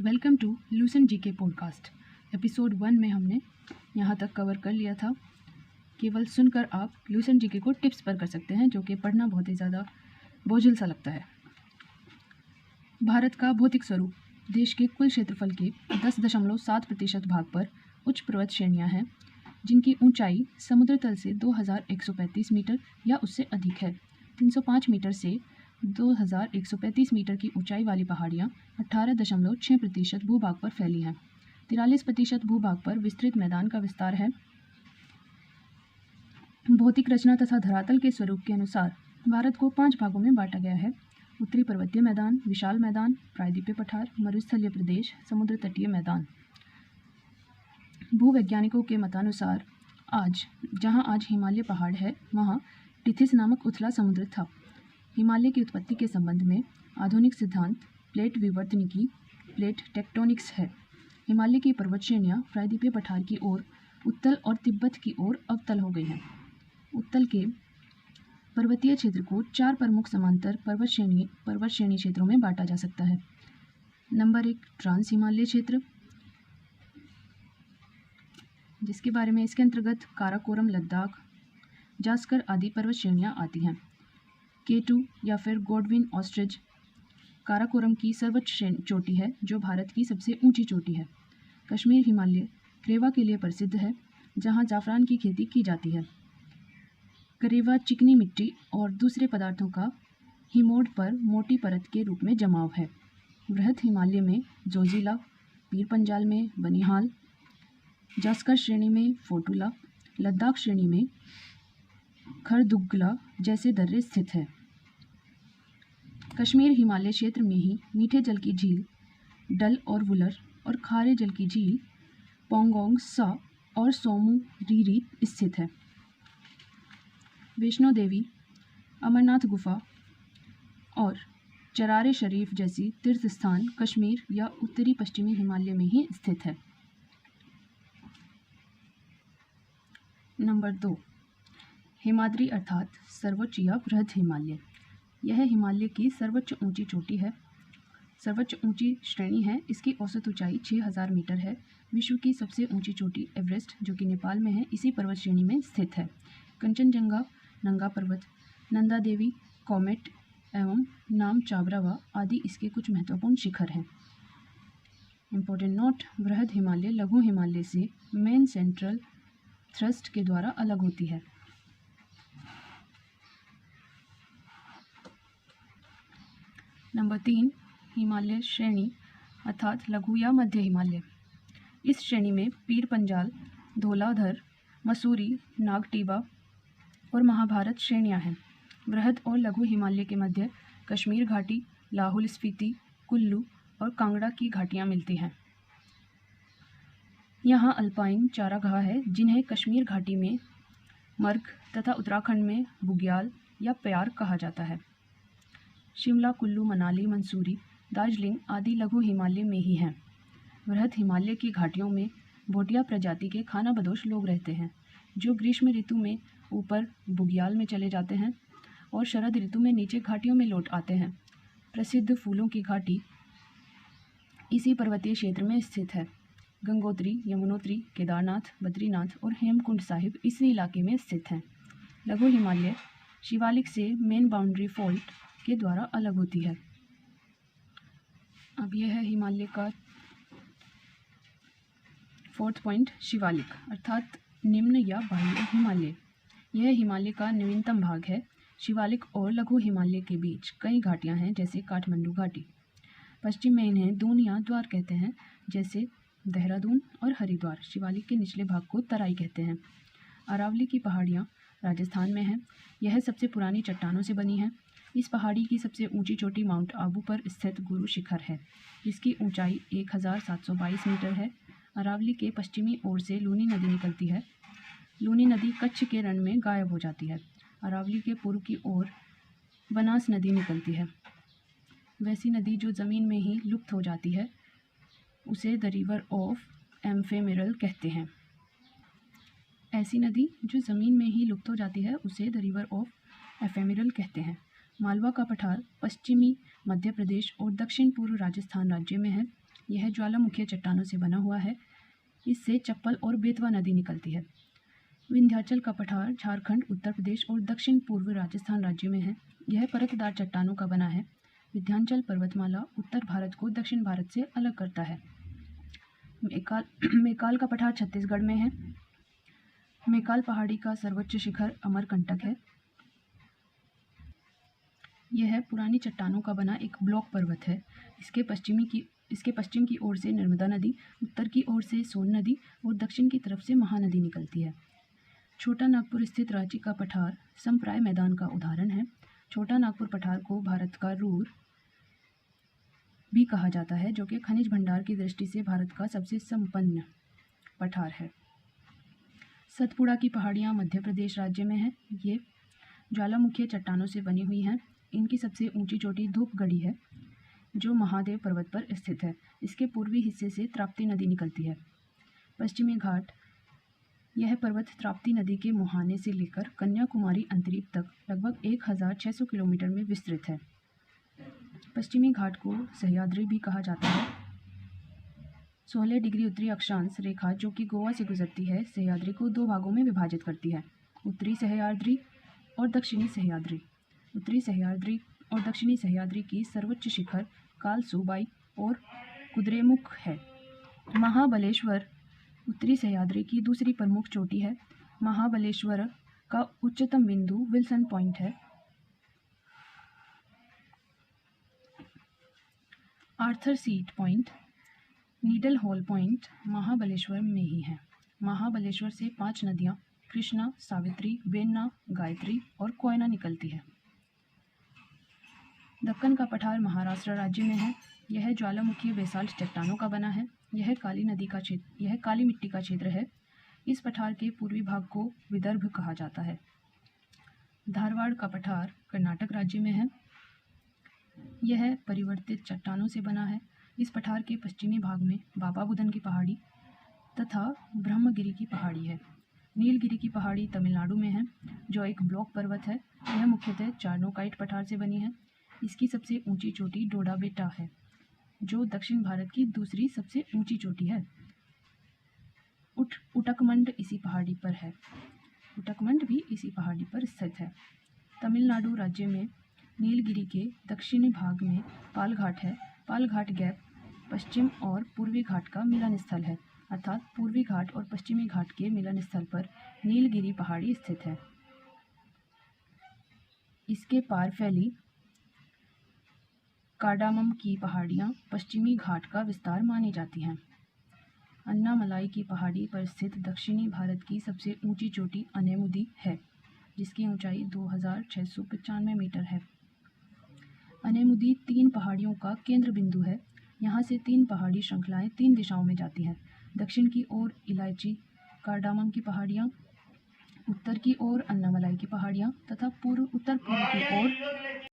Welcome to Lucent GK podcast. Episode 1 में हमने यहाँ तक कवर कर लिया था। केवल सुनकर आप लूसेंट जीके को टिप्स पर कर सकते हैं, जो कि पढ़ना बहुत ही ज़्यादा बोझिल सा लगता है। भारत का भौतिक स्वरूप देश के कुल क्षेत्रफल के 10.7% भाग पर उच्च पर्वत श्रेणियाँ हैं, जिनकी ऊंचाई समुद्र तल से 2135 मीटर या उससे अधिक है। 305 मीटर से 2135 मीटर की ऊंचाई वाली पहाड़ियाँ 18.6% भूभाग पर फैली हैं। 43% भूभाग पर विस्तृत मैदान का विस्तार है। भौतिक रचना तथा धरातल के स्वरूप के अनुसार भारत को 5 भागों में बांटा गया है: उत्तरी पर्वतीय मैदान, विशाल मैदान, प्रायद्वीपीय पठार, मरुस्थलीय प्रदेश, समुद्र तटीय मैदान। भूवैज्ञानिकों के मतानुसार जहाँ आज हिमालय पहाड़ है, वहाँ टिथिस नामक उथला समुद्र था। हिमालय की उत्पत्ति के संबंध में आधुनिक सिद्धांत प्लेट विवर्तनिकी प्लेट टेक्टोनिक्स है। हिमालय की पर्वत श्रेणियाँ प्रायद्वीपीय पठार की ओर उत्तल और तिब्बत की ओर अवतल हो गई हैं। उत्तल के पर्वतीय क्षेत्र को 4 प्रमुख समांतर पर्वत श्रेणी क्षेत्रों में बांटा जा सकता है। नंबर 1, ट्रांस हिमालय क्षेत्र, जिसके बारे में इसके अंतर्गत काराकोरम, लद्दाख, जास्कर आदि पर्वत श्रेणियाँ आती हैं। K2 या फिर गॉडविन ऑस्ट्रिच काराकोरम की सर्वोच्च चोटी है, जो भारत की सबसे ऊंची चोटी है। कश्मीर हिमालय करेवा के लिए प्रसिद्ध है, जहां जाफरान की खेती की जाती है। करेवा चिकनी मिट्टी और दूसरे पदार्थों का हिमोड पर मोटी परत के रूप में जमाव है। बृहद हिमालय में जोजिला, पीर पंजाल में बनिहाल, जास्कर श्रेणी में फोटुला, लद्दाख श्रेणी में खरदुगला जैसे दर्रे स्थित है। कश्मीर हिमालय क्षेत्र में ही मीठे जल की झील डल और वुलर और खारे जल की झील पोंगोंग सा और सोमू रीरी स्थित है। वैष्णो देवी, अमरनाथ गुफा और चरारे शरीफ जैसी तीर्थ स्थान कश्मीर या उत्तरी पश्चिमी हिमालय में ही स्थित है। नंबर 2, हिमाद्री अर्थात सर्वोच्च या बृहद हिमालय। यह हिमालय की सर्वोच्च ऊंची चोटी है, सर्वोच्च ऊंची श्रेणी है। इसकी औसत ऊंचाई 6000 मीटर है। विश्व की सबसे ऊंची चोटी एवरेस्ट, जो कि नेपाल में है, इसी पर्वत श्रेणी में स्थित है। कंचनजंगा, नंगा पर्वत, नंदा देवी, कॉमेट एवं नाम चाबरावा आदि इसके कुछ महत्वपूर्ण शिखर हैं। इम्पोर्टेंट नोट: बृहद हिमालय लघु हिमालय से मेन सेंट्रल थ्रस्ट के द्वारा अलग होती है। नंबर 3, हिमालय श्रेणी अर्थात लघु या मध्य हिमालय। इस श्रेणी में पीर पंजाल, धौलाधर, मसूरी, नागटीबा और महाभारत श्रेणियां हैं। बृहद और लघु हिमालय के मध्य कश्मीर घाटी, लाहौल स्पीति, कुल्लू और कांगड़ा की घाटियां मिलती हैं। यहाँ अल्पाइन चारागाह है, जिन्हें कश्मीर घाटी में मर्ग तथा उत्तराखंड में बुग्याल या प्यार कहा जाता है। शिमला, कुल्लू, मनाली, मंसूरी, दार्जिलिंग आदि लघु हिमालय में ही हैं। बृहद हिमालय की घाटियों में भोटिया प्रजाति के खानाबदोश लोग रहते हैं, जो ग्रीष्म ऋतु में ऊपर बुग्याल में चले जाते हैं और शरद ऋतु में नीचे घाटियों में लौट आते हैं। प्रसिद्ध फूलों की घाटी इसी पर्वतीय क्षेत्र में स्थित है। गंगोत्री, यमुनोत्री, केदारनाथ, बद्रीनाथ और हेमकुंड साहिब इसी इलाके में स्थित हैं। लघु हिमालय शिवालिक से मेन बाउंड्री फॉल्ट के द्वारा अलग होती है। अब यह है हिमालय का 4th पॉइंट, शिवालिक अर्थात निम्न या बाह्य हिमालय। यह हिमालय का नवीनतम भाग है। शिवालिक और लघु हिमालय के बीच कई घाटियां हैं, जैसे काठमांडू घाटी। पश्चिम में इन्हें दून या द्वार कहते हैं, जैसे देहरादून और हरिद्वार। शिवालिक के निचले भाग को तराई कहते हैं। अरावली की पहाड़ियाँ राजस्थान में हैं। यह सबसे पुरानी चट्टानों से बनी है। इस पहाड़ी की सबसे ऊंची चोटी माउंट आबू पर स्थित गुरु शिखर है, जिसकी ऊंचाई 1722 मीटर है। अरावली के पश्चिमी ओर से लूनी नदी निकलती है। लूनी नदी कच्छ के रण में गायब हो जाती है। अरावली के पूर्व की ओर बनास नदी निकलती है। वैसी नदी जो ज़मीन में ही लुप्त हो जाती है, उसे द रिवर ऑफ एम्फेमेरल कहते हैं। ऐसी नदी जो ज़मीन में ही लुप्त हो जाती है, उसे द रिवर ऑफ एफेमेरल कहते हैं। मालवा का पठार पश्चिमी मध्य प्रदेश और दक्षिण पूर्व राजस्थान राज्य में है। यह ज्वालामुखीय चट्टानों से बना हुआ है। इससे चप्पल और बेतवा नदी निकलती है। विंध्याचल का पठार झारखंड, उत्तर प्रदेश और दक्षिण पूर्व राजस्थान राज्य में है। यह परतदार चट्टानों का बना है। विंध्याचल पर्वतमाला उत्तर भारत को दक्षिण भारत से अलग करता है। मेकाल का पठार छत्तीसगढ़ में है। मेकाल पहाड़ी का सर्वोच्च शिखर अमरकंटक है। यह पुरानी चट्टानों का बना एक ब्लॉक पर्वत है। इसके पश्चिम की ओर से नर्मदा नदी, उत्तर की ओर से सोन नदी और दक्षिण की तरफ से महानदी निकलती है। छोटा नागपुर स्थित रांची का पठार समप्राय मैदान का उदाहरण है। छोटा नागपुर पठार को भारत का रूर भी कहा जाता है, जो कि खनिज भंडार की दृष्टि से भारत का सबसे संपन्न पठार है। सतपुड़ा की पहाड़ियाँ मध्य प्रदेश राज्य में हैं। ये ज्वालामुखीय चट्टानों से बनी हुई हैं। इनकी सबसे ऊंची चोटी धूपगढ़ी है, जो महादेव पर्वत पर स्थित है। इसके पूर्वी हिस्से से त्राप्ती नदी निकलती है। पश्चिमी घाट, यह पर्वत त्राप्ती नदी के मुहाने से लेकर कन्याकुमारी अंतरीप तक लगभग 1600 किलोमीटर में विस्तृत है। पश्चिमी घाट को सह्याद्री भी कहा जाता है। 16 डिग्री उत्तरी अक्षांश रेखा, जो कि गोवा से गुजरती है, सह्याद्री को दो भागों में विभाजित करती है, उत्तरी सह्याद्री और दक्षिणी सह्याद्री। उत्तरी सह्याद्री और दक्षिणी सह्याद्री की सर्वोच्च शिखर कालसूबाई और कुद्रेमुख है। महाबलेश्वर उत्तरी सह्याद्री की दूसरी प्रमुख चोटी है। महाबलेश्वर का उच्चतम बिंदु विल्सन पॉइंट है। Arthur seat point, needle hall point Mahabaleshwar में ही है। महाबलेश्वर से 5 नदियाँ कृष्णा, सावित्री, वेन्ना, गायत्री और कोयना निकलती है। दक्कन का पठार महाराष्ट्र राज्य में है। यह ज्वालामुखीय बेसाल्ट चट्टानों का बना है। यह काली मिट्टी का क्षेत्र है। इस पठार के पूर्वी भाग को विदर्भ कहा जाता है। धारवाड़ का पठार कर्नाटक राज्य में है। यह परिवर्तित चट्टानों से बना है। इस पठार के पश्चिमी भाग में बाबा बुदन की पहाड़ी तथा ब्रह्मगिरी की पहाड़ी है। नीलगिरी की पहाड़ी तमिलनाडु में है, जो एक ब्लॉक पर्वत है। यह मुख्यतः चार्नोकाइट पठार से बनी है। इसकी सबसे ऊंची चोटी डोडा बेटा है, जो दक्षिण भारत की दूसरी सबसे ऊंची चोटी है। उटकमंड इसी पहाड़ी पर है। उटकमंड भी इसी पहाड़ी पर स्थित है। तमिलनाडु राज्य में नीलगिरी के दक्षिणी भाग में पालघाट है। पालघाट गैप पश्चिम और पूर्वी घाट का मिलन स्थल है, अर्थात पूर्वी घाट और पश्चिमी घाट के मिलन स्थल पर नीलगिरी पहाड़ी स्थित है। इसके पार फैली कार्डामम की पहाड़ियाँ पश्चिमी घाट का विस्तार मानी जाती हैं। अन्नामलाई की पहाड़ी पर स्थित दक्षिणी भारत की सबसे ऊंची चोटी अनेमुदी है, जिसकी ऊंचाई 2695 मीटर है। अनेमुदी 3 पहाड़ियों का केंद्र बिंदु है। यहाँ से 3 पहाड़ी श्रृंखलाएं 3 दिशाओं में जाती हैं। दक्षिण की ओर इलायची कार्डामम की पहाड़ियाँ, उत्तर की ओर अन्नामलाई की पहाड़ियाँ तथा उत्तर पूर्व की ओर